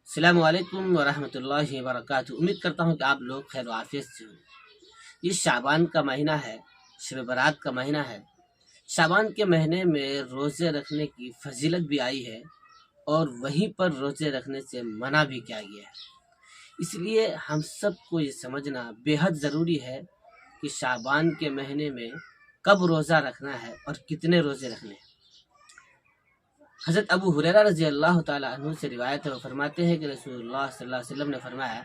السلام علیکم ورحمۃ اللہ وبرکاتہ۔ امید کرتا ہوں کہ آپ لوگ خیر و عافیت سے ہوں۔ یہ شعبان کا مہینہ ہے، شب برات کا مہینہ ہے۔ شعبان کے مہینے میں روزے رکھنے کی فضیلت بھی آئی ہے اور وہیں پر روزے رکھنے سے منع بھی کیا گیا ہے۔ اس لیے ہم سب کو یہ سمجھنا بے حد ضروری ہے کہ شعبان کے مہینے میں کب روزہ رکھنا ہے اور کتنے روزے رکھنے ہیں۔ حضرت ابو ہریرہ رضی اللہ تعالیٰ عنہ سے روایت ہے، وہ فرماتے ہیں کہ رسول اللہ صلی اللہ علیہ وسلم نے فرمایا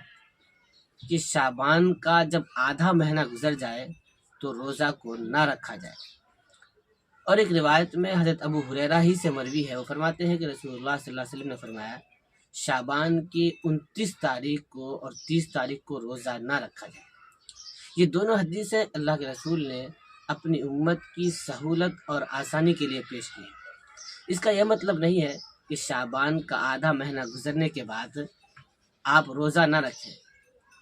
کہ شعبان کا جب آدھا مہینہ گزر جائے تو روزہ کو نہ رکھا جائے۔ اور ایک روایت میں حضرت ابو ہریرہ ہی سے مروی ہے، وہ فرماتے ہیں کہ رسول اللہ صلی اللہ علیہ وسلم نے فرمایا شعبان کی 29 تاریخ کو اور 30 تاریخ کو روزہ نہ رکھا جائے۔ یہ دونوں حدیثیں اللہ کے رسول نے اپنی امت کی سہولت اور آسانی کے لیے پیش کی ہیں۔ اس کا یہ مطلب نہیں ہے کہ شعبان کا آدھا مہینہ گزرنے کے بعد آپ روزہ نہ رکھیں،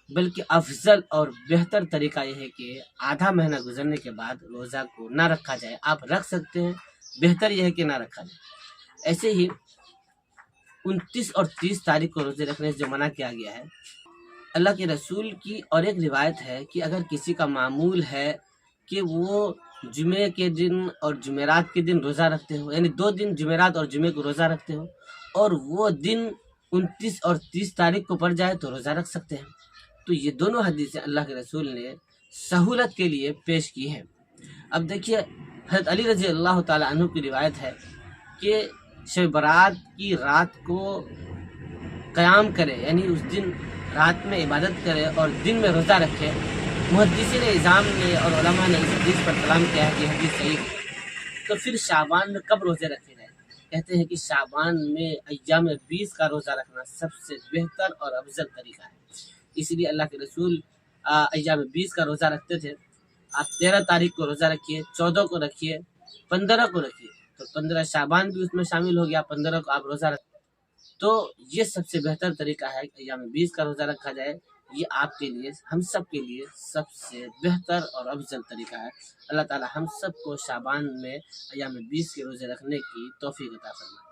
بلکہ افضل اور بہتر طریقہ یہ ہے کہ آدھا مہینہ گزرنے کے بعد روزہ کو نہ رکھا جائے۔ آپ رکھ سکتے ہیں، بہتر یہ ہے کہ نہ رکھا جائے۔ ایسے ہی 29 اور 30 تاریخ کو روزے رکھنے سے جو منع کیا گیا ہے، اللہ کے رسول کی اور ایک روایت ہے کہ اگر کسی کا معمول ہے کہ وہ جمعے کے دن اور جمعرات کے دن روزہ رکھتے ہو، یعنی 2 دن جمعرات اور جمعے کو روزہ رکھتے ہو، اور وہ دن 29 اور 30 تاریخ کو پڑ جائے تو روزہ رکھ سکتے ہیں۔ تو یہ دونوں حدیثیں اللہ کے رسول نے سہولت کے لیے پیش کی ہیں۔ اب دیکھیے، حضرت علی رضی اللہ تعالیٰ عنہ کی روایت ہے کہ شب برات کی رات کو قیام کرے، یعنی اس دن رات میں عبادت کرے اور دن میں روزہ رکھے۔ محدثین اعظام نے اور علماء نے اس حدیث پر کلام کیا ہے کہ حدیث صحیح ہے۔ تو پھر شعبان میں کب روزے رکھے جائیں؟ کہتے ہیں کہ شعبان میں ایام 20 کا روزہ رکھنا سب سے بہتر اور افضل طریقہ ہے۔ اس لیے اللہ کے رسول ایام 20 کا روزہ رکھتے تھے۔ آپ 13 تاریخ کو روزہ رکھیے، 14 کو رکھیے، 15 کو رکھیے، تو 15 شعبان بھی اس میں شامل ہو گیا، 15 کو آپ روزہ رکھیں۔ تو یہ سب سے بہتر طریقہ ہے کہ ایام 20 کا روزہ رکھا جائے۔ یہ آپ کے لیے، ہم سب کے لیے سب سے بہتر اور افضل طریقہ ہے۔ اللہ تعالی ہم سب کو شعبان میں ایام 20 کے روزے رکھنے کی توفیق عطا فرمائے۔